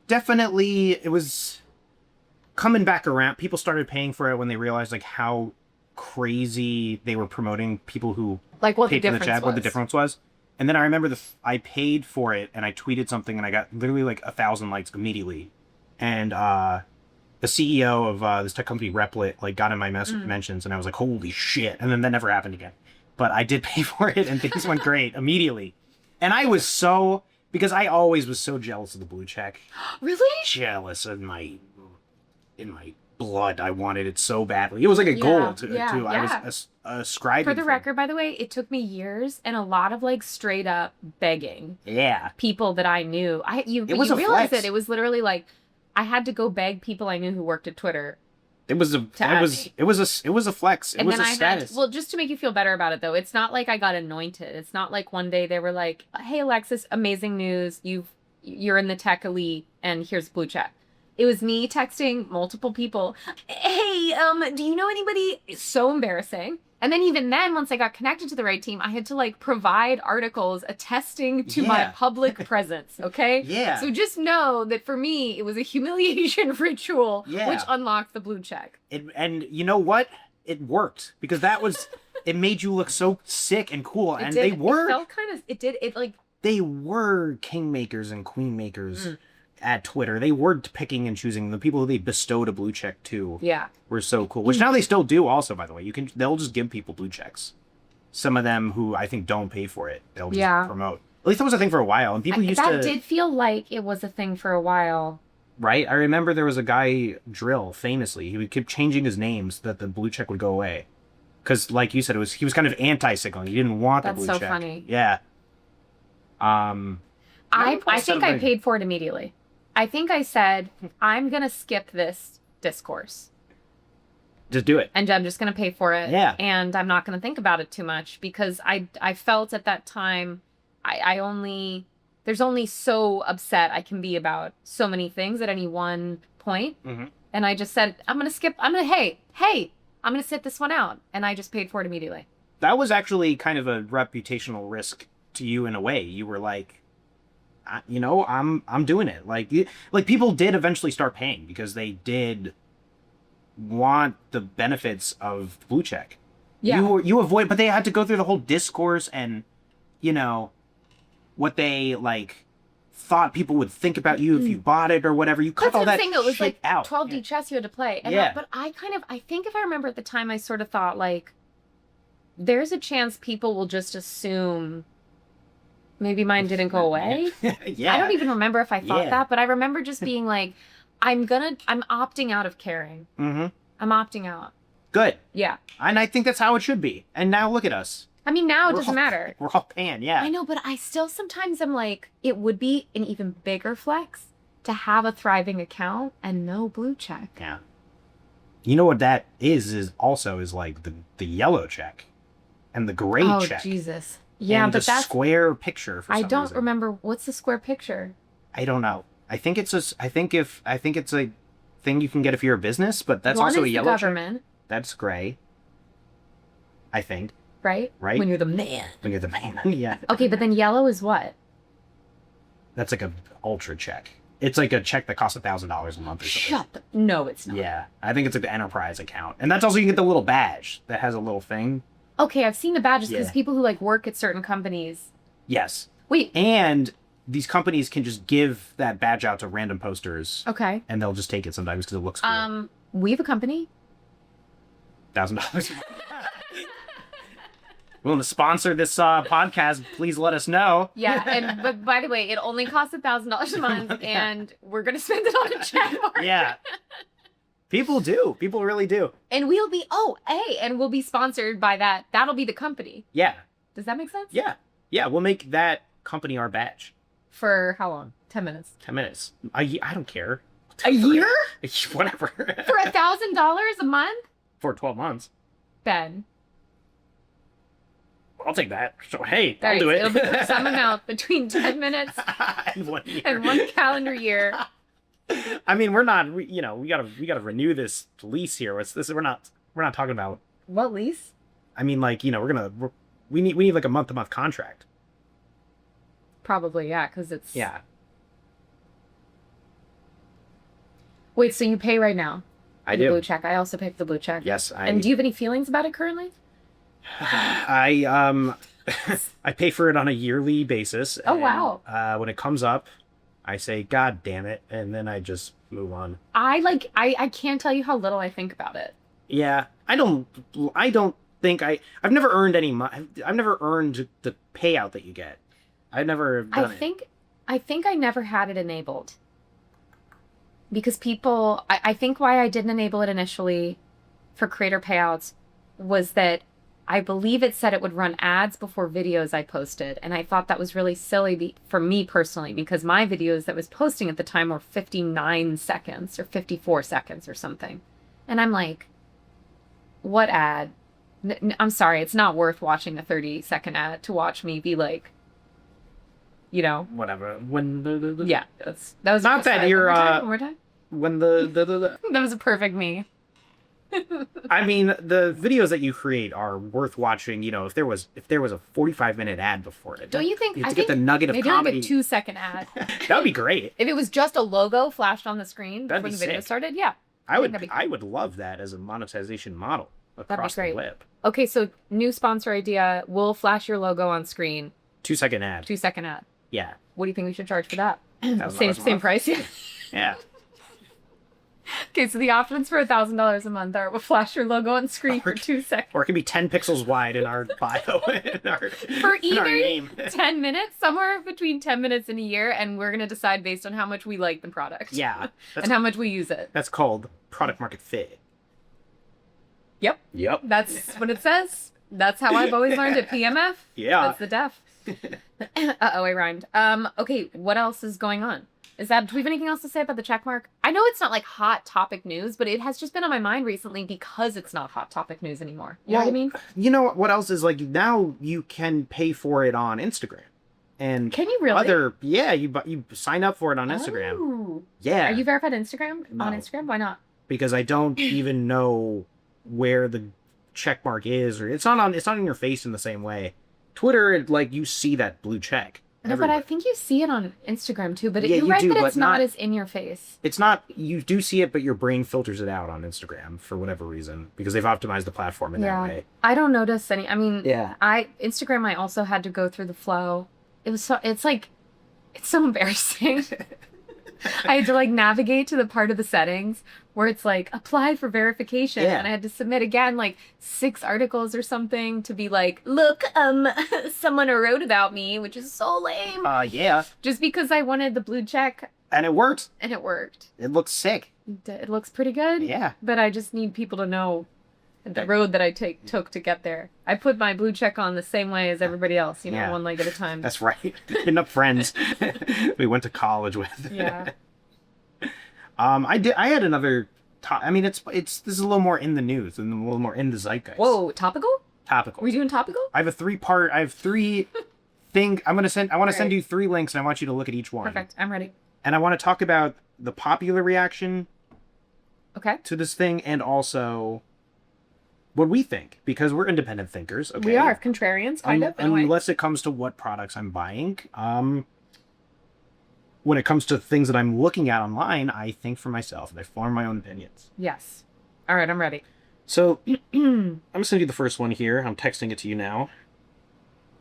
definitely, it was coming back around. People started paying for it when they realized like how crazy they were promoting people who like what paid the for the chat, what the difference was. And then I remember I paid for it and I tweeted something and I got literally like 1,000 likes immediately. And the CEO of this tech company, Replit, like got in my mentions, and I was like, "Holy shit!" And then that never happened again. But I did pay for it, and things went great immediately. And I was because I always was so jealous of the blue check. Really? Jealous in my blood. I wanted it so badly. It was like a goal too. I was ascribing. For the record, by the way, it took me years and a lot of like straight up begging. Yeah. People that I knew. You realize that it was literally like. I had to go beg people I knew who worked at Twitter. It was a flex. It was a status. Just to make you feel better about it though, it's not like I got anointed. It's not like one day they were like, "Hey Alexis, amazing news. You're in the tech elite and here's blue check." It was me texting multiple people, "Hey, do you know anybody?" It's so embarrassing. And then even then, once I got connected to the right team, I had to like provide articles attesting to my public presence, okay? Yeah. So just know that for me, it was a humiliation ritual, which unlocked the blue check. And you know what? It worked, because that was, it made you look so sick and cool. And they were. It felt kind of, it did, it like. They were kingmakers and queenmakers at Twitter. They were picking and choosing. The people who they bestowed a blue check to were so cool. Which now they still do also, by the way. They'll just give people blue checks. Some of them who I think don't pay for it, they'll just promote. At least that was a thing for a while. And people used to... That did feel like it was a thing for a while. Right? I remember there was a guy, Drill, famously. He would keep changing his names so that the blue check would go away. Because, like you said, he was kind of anti-signaling. He didn't want the blue check. That's so funny. Yeah. I think I paid for it immediately. I think I said, I'm going to skip this discourse. Just do it. And I'm just going to pay for it. Yeah. And I'm not going to think about it too much, because I felt at that time, there's only so upset I can be about so many things at any one point. Mm-hmm. And I just said, I'm going to skip. I'm going to, hey, I'm going to sit this one out. And I just paid for it immediately. That was actually kind of a reputational risk to you in a way. You were like, you know, I'm doing it. Like people did eventually start paying because they did want the benefits of blue check. Yeah. You avoid, but they had to go through the whole discourse and, you know, what they like thought people would think about you if you bought it or whatever. You cut all that shit out. It was like 12D chess you had to play. And but I think if I remember at the time, I sort of thought like, there's a chance people will just assume maybe mine didn't go away. I don't even remember if I thought that, but I remember just being like, I'm opting out of caring. Mm-hmm. I'm opting out. Good. Yeah. And I think that's how it should be. And now look at us. I mean, now it doesn't matter. We're all paying, yeah. I know, but I still sometimes am like, it would be an even bigger flex to have a thriving account and no blue check. Yeah. You know what that is like the yellow check and the gray check. Oh, Jesus. Yeah, and but that's square picture. For some I don't reason. remember what's the square picture. I don't know. I think it's a thing you can get if you're a business, but that's One also is a yellow the government. Check. That's gray. I think. Right? Right. When you're the man. When you're the man. Yeah. Okay, but then yellow is what? That's like a ultra check. It's like a check that costs $1,000 a month or something. No, it's not. Yeah, I think it's like the enterprise account, and that's also you can get the little badge that has a little thing. Okay, I've seen the badges because people who like work at certain companies. Yes. Wait. And these companies can just give that badge out to random posters. Okay. And they'll just take it sometimes because it looks cool. We have a company. $1,000. Willing to sponsor this podcast? Please let us know. Yeah, but by the way, it only costs $1,000 a month, and we're gonna spend it on a check mark. Yeah. People do. People really do. And we'll be sponsored by that. That'll be the company. Yeah. Does that make sense? Yeah. Yeah, we'll make that company our badge. For how long? 10 minutes. 10 minutes. I don't care. A year? Whatever. For $1,000 a month? For 12 months. Ben. I'll take that. So, hey, I'll do it. It'll be some amount between 10 minutes and 1 year. And 1 calendar year. I mean, we gotta renew this lease here. We're not talking about what lease? I mean, like, you know, we need like a month-to-month contract. Probably, yeah, because it's yeah. Wait, so you pay right now? I do. The blue check. I also pay for the blue check. Yes, And do you have any feelings about it currently? I pay for it on a yearly basis. Oh, wow. When it comes up, I say, God damn it, and then I just move on. I can't tell you how little I think about it. Yeah, I don't think I've never earned any money. I've never earned the payout that you get. I've never done it. I think I never had it enabled. Because people, I think why I didn't enable it initially for creator payouts was that I believe it said it would run ads before videos I posted. And I thought that was really silly for me personally, because my videos that was posting at the time were 59 seconds or 54 seconds or something. And I'm like, what ad? I'm sorry, it's not worth watching a 30-second ad to watch me be like, you know, whatever. When yeah, that was not that you're one more time. When that was a perfect me. I mean, the videos that you create are worth watching. You know, if there was a 45-minute ad before it, don't you think? You have to get the nugget of comedy. Maybe like a 2-second ad. That would be great. If it was just a logo flashed on the screen That'd before be the video sick. started, yeah. I would love that as a monetization model across the web. Okay, so new sponsor idea. We'll flash your logo on screen. 2-second ad. 2-second ad. Yeah. What do you think we should charge for that? Same price, yeah. Yeah. Okay, so the options for $1,000 a month are we'll flash your logo on screen for 2 seconds. Or it can be 10 pixels wide in our bio. For either 10 minutes, somewhere between 10 minutes and a year, and we're going to decide based on how much we like the product. Yeah. And how much we use it. That's called product market fit. Yep. That's what it says. That's how I've always learned it. PMF. Yeah. That's the def. Uh-oh, I rhymed. Okay, what else is going on? Do we have anything else to say about the check mark? I know it's not like hot topic news, but it has just been on my mind recently because it's not hot topic news anymore. You know what I mean? You know what else is like now you can pay for it on Instagram. And can you really? You sign up for it on Instagram. Oh. Yeah. Are you verified Instagram? No. On Instagram? Why not? Because I don't even know where the check mark is, or it's not in your face in the same way. Twitter, like you see that blue check. No, but I think you see it on Instagram too. But Yeah, you're you right do, that but it's not as in your face. It's not. You do see it, but your brain filters it out on Instagram for whatever reason because they've optimized the platform in that way. I don't notice any. I mean, Yeah. Instagram. I also had to go through the flow. It's so embarrassing. I had to like navigate to the part of the settings where it's like apply for verification, and I had to submit again like 6 articles or something to be like, look, someone wrote about me, which is so lame. Yeah. Just because I wanted the blue check. And it worked. It looks sick. It looks pretty good. Yeah. But I just need people to know the road that I took to get there. I put my blue check on the same way as everybody else, one leg at a time. That's right. Enough friends we went to college with. Yeah. I had another. I mean, this is a little more in the news and a little more in the zeitgeist. Whoa, topical? Topical. Are we doing topical? I have 3 thing. I want to send you 3 links, and I want you to look at each one. Perfect. I'm ready. And I want to talk about the popular reaction. Okay. To this thing, and also what we think, because we're independent thinkers. Okay. We are contrarians, kind of. Unless it comes to what products I'm buying. When it comes to things that I'm looking at online, I think for myself and I form my own opinions. Yes. All right, I'm ready. So I'm gonna send you the first one here. I'm texting it to you now,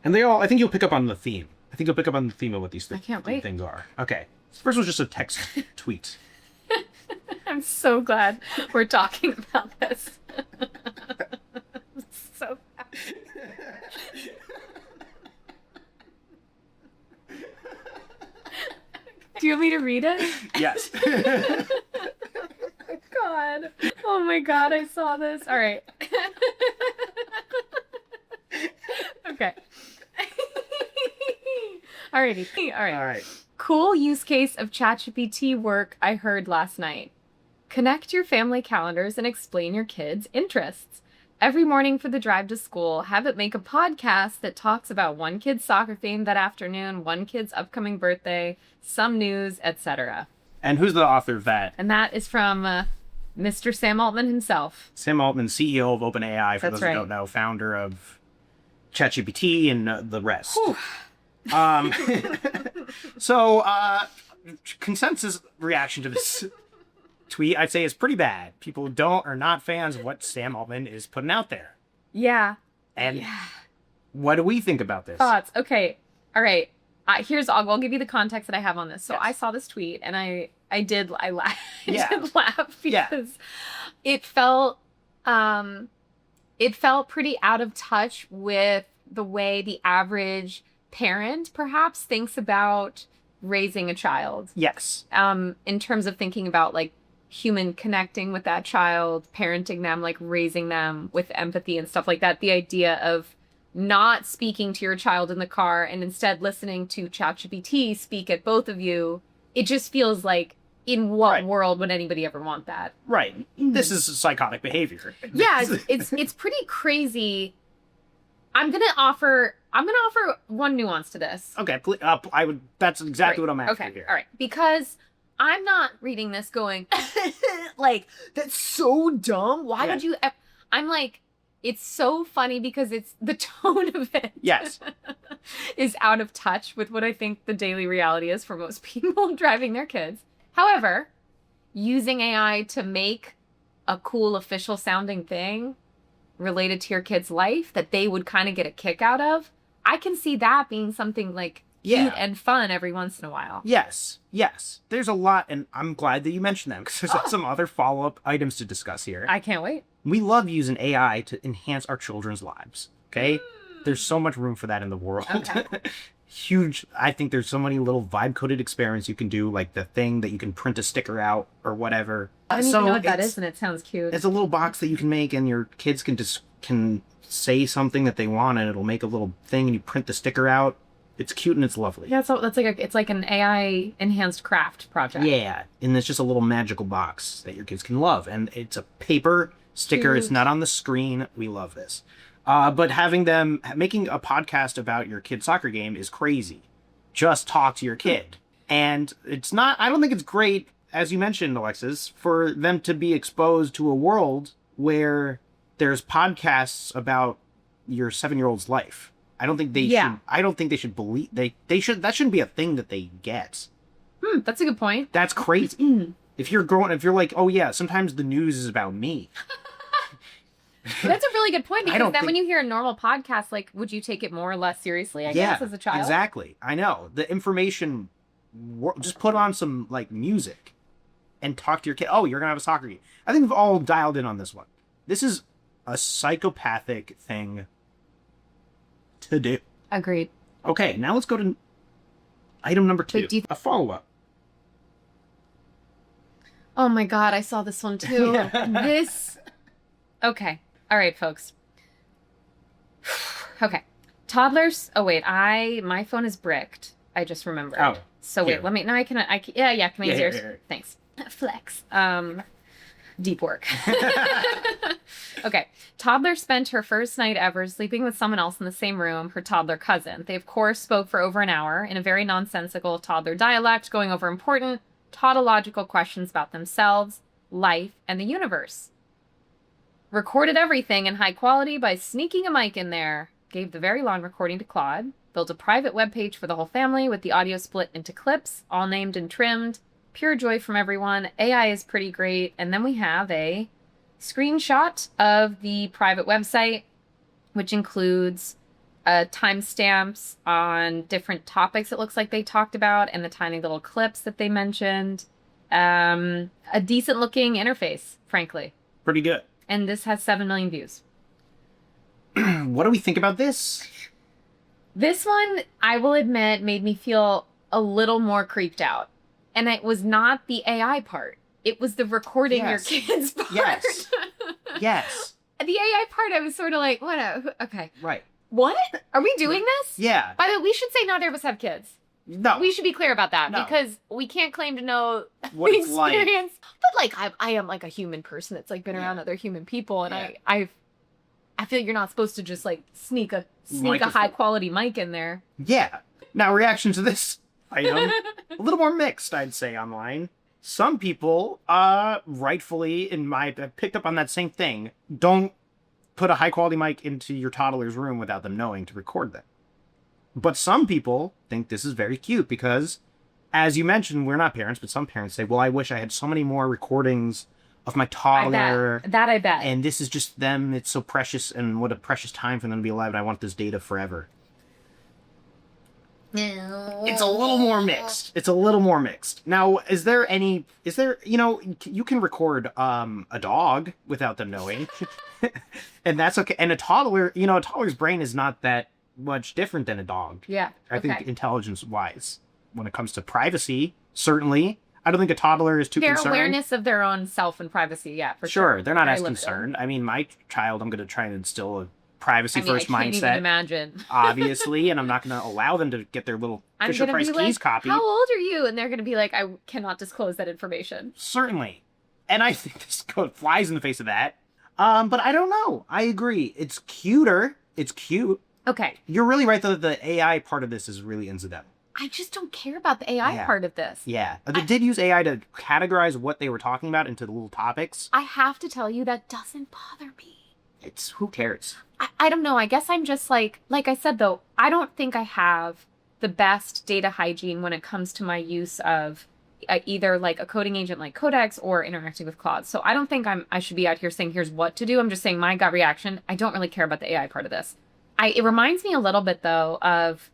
and I think you'll pick up on the theme. I think you'll pick up on the theme of what these things are. Okay. First one's just a text tweet. I'm so glad we're talking about this. So bad. Do you want me to read it? Yes. God. Oh my God, I saw this. All right. Okay. Alrighty. All right. Cool use case of ChatGPT work I heard last night. Connect your family calendars and explain your kids' interests. Every morning for the drive to school, have it make a podcast that talks about one kid's soccer theme that afternoon, one kid's upcoming birthday, some news, etc. And who's the author of that? And that is from Mr. Sam Altman himself. Sam Altman, CEO of OpenAI, for those who don't know, founder of ChatGPT and the rest. So, consensus reaction to this tweet, I'd say, is pretty bad. People are not fans of what Sam Altman is putting out there. Yeah. And what do we think about this? Thoughts. Okay. All right. I'll give you the context that I have on this. So I saw this tweet and I did laugh because it felt pretty out of touch with the way the average parent perhaps thinks about raising a child. Yes. In terms of thinking about like human connecting with that child, parenting them, like raising them with empathy and stuff like that. The idea of not speaking to your child in the car and instead listening to ChatGPT speak at both of you. It just feels like, in what world would anybody ever want that? Right. This is psychotic behavior. Yeah, it's pretty crazy. I'm gonna offer one nuance to this. Okay, that's exactly what I'm after here. All right, because I'm not reading this going, like, that's so dumb. Why would you... I'm like, it's so funny because it's the tone of it. Yes. is out of touch with what I think the daily reality is for most people driving their kids. However, using AI to make a cool official sounding thing related to your kid's life that they would kind of get a kick out of, I can see that being something like cute and fun every once in a while. Yes. There's a lot, and I'm glad that you mentioned them because there's some other follow-up items to discuss here. I can't wait. We love using AI to enhance our children's lives, okay? There's so much room for that in the world. Okay. Huge. I think there's so many little vibe-coded experiments you can do, like the thing that you can print a sticker out or whatever. I don't even know what that is, and it sounds cute. It's a little box that you can make, and your kids can say something that they want, and it'll make a little thing, and you print the sticker out. It's cute and it's lovely. Yeah, so it's like an AI enhanced craft project. Yeah, and it's just a little magical box that your kids can love, and it's a paper sticker. Cute. It's not on the screen. We love this. But making a podcast about your kid's soccer game is crazy. Just talk to your kid. And I don't think it's great, as you mentioned, Alexis, for them to be exposed to a world where there's podcasts about your 7-year-old's life. I don't think they should believe, that shouldn't be a thing that they get. That's a good point. That's crazy. If you're like, oh yeah, sometimes the news is about me. That's a really good point, because then when you hear a normal podcast, like, would you take it more or less seriously, I guess, as a child? Exactly. I know. The information, just put on some, like, music and talk to your kid. Oh, you're going to have a soccer game. I think we've all dialed in on this one. This is a psychopathic thing to do. Agreed. Okay, now let's go to item number 2, a follow-up. Oh my God, I saw this one too. Okay. All right, folks. Okay. Toddlers. Oh, wait. My phone is bricked. I just remembered. Oh. So wait, let me, now can I use yours? Here. Thanks. Flex. Deep work. Okay. Toddler spent her first night ever sleeping with someone else in the same room, her toddler cousin. They, of course, spoke for over an hour in a very nonsensical toddler dialect, going over important tautological questions about themselves, life, and the universe. Recorded everything in high quality by sneaking a mic in there. Gave the very long recording to Claude. Built a private webpage for the whole family with the audio split into clips, all named and trimmed. Pure joy from everyone. AI is pretty great. And then we have a screenshot of the private website, which includes timestamps on different topics it looks like they talked about, and the tiny little clips that they mentioned. A decent looking interface, frankly. Pretty good. And this has 7 million views. What do we think about this? This one, I will admit, made me feel a little more creeped out. And it was not the AI part. It was the recording your kids part. Yes. The AI part, I was sort of like, what? Okay. Right. What? Are we doing this? Yeah. By the way, we should say neither of us have kids. No. We should be clear about that, because we can't claim to know what the it's experience. like. But like, I am like a human person that's like been around other human people, and I feel you're not supposed to just like sneak a high quality mic in there. Yeah. Now, reaction to this item, a little more mixed, I'd say, online. Some people, rightfully, picked up on that same thing. Don't put a high quality mic into your toddler's room without them knowing to record them. But some people think this is very cute because, as you mentioned, we're not parents, but some parents say, well, I wish I had so many more recordings of my toddler. I bet. And this is just them. It's so precious, and what a precious time for them to be alive, and I want this data forever. It's a little more mixed. Now, is there, you can record a dog without them knowing. And that's okay. And a toddler's brain is not that much different than a dog. Yeah. I think intelligence-wise, when it comes to privacy, certainly. I don't think a toddler is too concerned. Their awareness of their own self and privacy, yeah, for sure. They're not as concerned. I mean, my child, I'm going to try and instill a privacy-first mindset. I can't even imagine. Obviously, and I'm not going to allow them to get their little Fisher-Price Keys copy. How old are you? And they're going to be like, I cannot disclose that information. Certainly. And I think this flies in the face of that. But I don't know. I agree. It's cuter. It's cute. Okay. You're really right, though, that the AI part of this is really incidental. I just don't care about the AI part of this. Yeah. They did use AI to categorize what they were talking about into the little topics. I have to tell you, that doesn't bother me. Who cares? I don't know. I guess I'm just like I said, though, I don't think I have the best data hygiene when it comes to my use of either like a coding agent like Codex or interacting with Claude. So I don't think I should be out here saying, here's what to do. I'm just saying my gut reaction. I don't really care about the AI part of this. It reminds me a little bit, though, of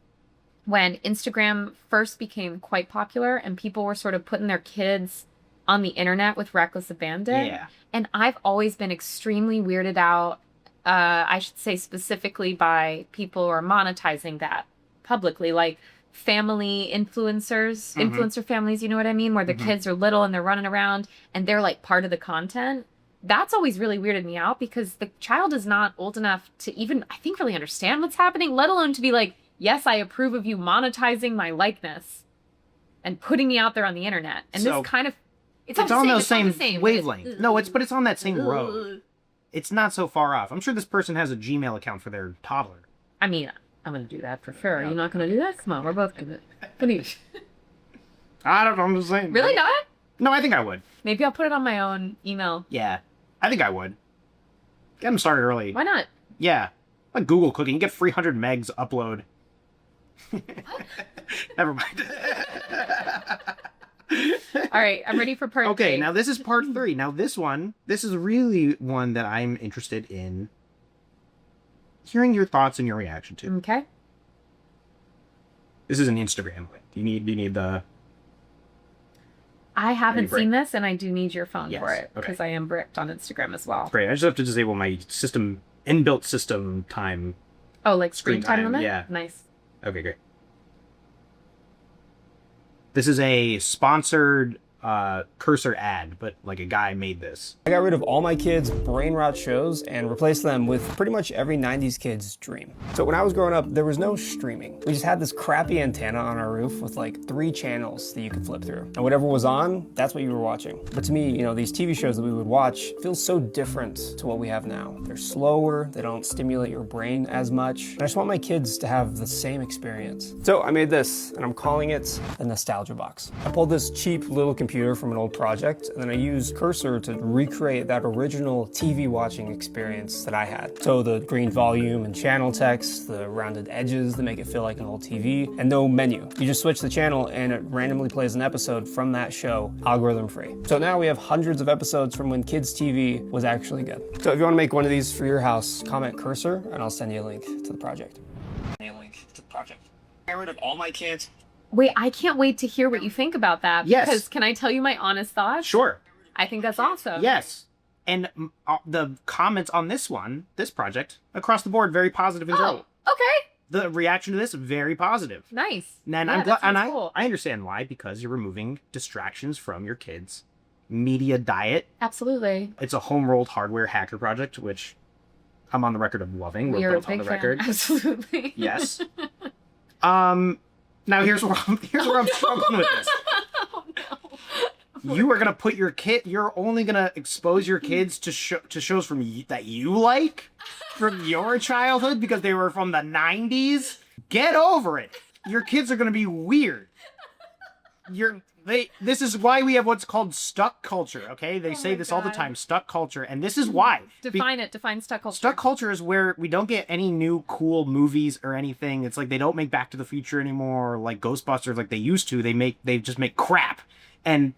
when Instagram first became quite popular and people were sort of putting their kids on the internet with reckless abandon. Yeah. And I've always been extremely weirded out, I should say specifically by people who are monetizing that publicly, like family influencers, influencer families, you know what I mean? Where the kids are little and they're running around and they're like part of the content. That's always really weirded me out because the child is not old enough to even, I think, really understand what's happening, let alone to be like, yes, I approve of you monetizing my likeness and putting me out there on the internet. And so, this kind of, it's on the same wavelength. No, but it's on that same road. It's not so far off. I'm sure this person has a Gmail account for their toddler. I mean, I'm going to do that for sure. You're not going to do that? Come on, we're both going to. I don't know, I'm just saying. Really not? No, I think I would. Maybe I'll put it on my own email. Yeah, I think I would. Get them started early. Why not? Yeah. Like Google Cooking. You get 300 megs upload. Never mind. All right, I'm ready for part 3. Okay, now this is part 3. Now this is really one that I'm interested in hearing your thoughts and your reaction to. Okay. This is an Instagram link. Do you need the... I haven't seen this, and I do need your phone for it, because I am bricked on Instagram as well. Great, I just have to disable my inbuilt system time. Oh, like screen time limit? Yeah. Nice. Okay, great. This is a sponsored cursor ad, but like a guy made this. I got rid of all my kids' brain rot shows and replaced them with pretty much every 90s kid's dream. So when I was growing up, there was no streaming. We just had this crappy antenna on our roof with like 3 channels that you could flip through. And whatever was on, that's what you were watching. But to me, these TV shows that we would watch feel so different to what we have now. They're slower, they don't stimulate your brain as much. And I just want my kids to have the same experience. So I made this, and I'm calling it the Nostalgia Box. I pulled this cheap little computer from an old project, and then I used Cursor to recreate that original TV watching experience that I had. So the green volume and channel text, the rounded edges that make it feel like an old TV, and no menu. You just switch the channel and it randomly plays an episode from that show, algorithm free. So now we have hundreds of episodes from when kids TV was actually good. So if you want to make one of these for your house, comment Cursor and I'll send you a link to the project. Get rid of all my kids. Wait, I can't wait to hear what you think about that. Yes. Because can I tell you my honest thoughts? Sure. I think that's awesome. Yes. And the comments on this project, across the board, very positive as well. Oh, okay. The reaction to this, very positive. Nice. And I'm glad, and I understand why, because you're removing distractions from your kids' media diet. Absolutely. It's a home-rolled hardware hacker project, which I'm on the record of loving. We're both on the record. Absolutely. Yes. Now here's where I'm struggling with this. Oh, no. You are gonna put you're only gonna expose your kids to shows that you like from your childhood because they were from the 90s. Get over it. Your kids are gonna be weird. This is why we have what's called stuck culture, okay? They say this all the time, stuck culture, and this is why. Define stuck culture. Stuck culture is where we don't get any new cool movies or anything. It's like they don't make Back to the Future anymore, or like Ghostbusters like they used to. They just make crap. And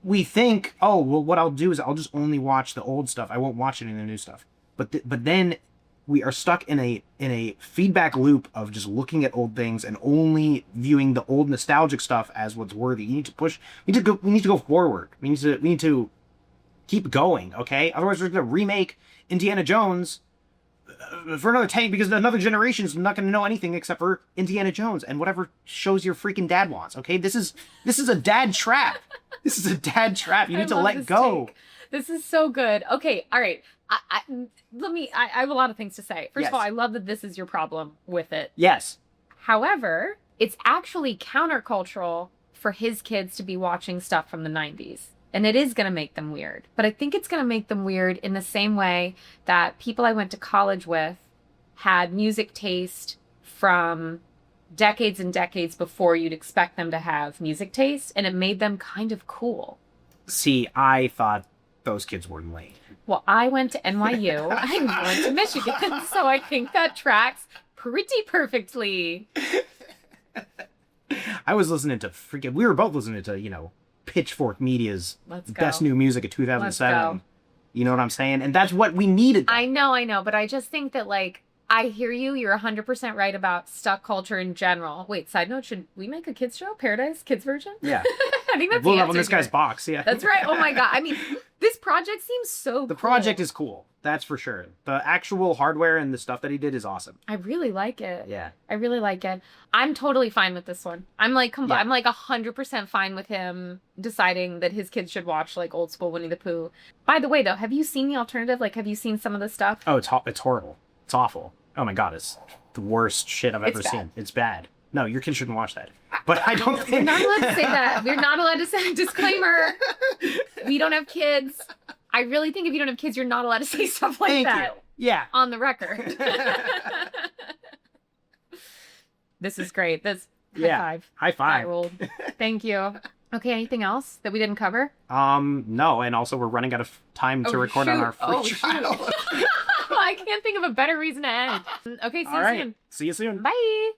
we think, oh, well, what I'll do is I'll just only watch the old stuff. I won't watch any of the new stuff. But then we are stuck in a feedback loop of just looking at old things and only viewing the old nostalgic stuff as what's worthy. You need to push. We need to go forward. We need to keep going. Okay. Otherwise, we're going to remake Indiana Jones for another 10 because another generation is not going to know anything except for Indiana Jones and whatever shows your freaking dad wants. Okay. This is a dad trap. This is a dad trap. You need to let go. This is so good. Okay. All right. I have a lot of things to say. First of all, I love that this is your problem with it. Yes. However, it's actually countercultural for his kids to be watching stuff from the 90s. And it is going to make them weird. But I think it's going to make them weird in the same way that people I went to college with had music taste from decades and decades before you'd expect them to have music taste, and it made them kind of cool. See, I thought those kids were lame. Well, I went to NYU. I went to Michigan, so I think that tracks pretty perfectly. I was listening to we were both listening to, Pitchfork Media's best new music of 2007. You know what I'm saying? And that's what we needed. I know, but I just think that, like, I hear you. You're 100% right about stuck culture in general. Wait, side note, should we make a kids show? Paradise Kids version? Yeah. I think that's blew the up on this guy's box, yeah. That's right. Oh my God. I mean, this project seems so cool. The project is cool. That's for sure. The actual hardware and the stuff that he did is awesome. I really like it. Yeah. I really like it. I'm totally fine with this one. I'm like, I'm like 100% fine with him deciding that his kids should watch like old school Winnie the Pooh. By the way, though, have you seen the alternative? Like, have you seen some of the stuff? Oh, it's horrible. It's awful. Oh my God, it's the worst shit I've ever seen. It's bad. No, your kids shouldn't watch that. But I don't think... We're not allowed to say that. We're not allowed to say disclaimer. We don't have kids. I really think if you don't have kids, you're not allowed to say stuff like Thank that. You. Yeah. On the record. This is great. High five. High five. Rolled. Thank you. Okay, anything else that we didn't cover? No, and also we're running out of time to record on our free trial. I can't think of a better reason to end. Okay, see you soon. See you soon. Bye.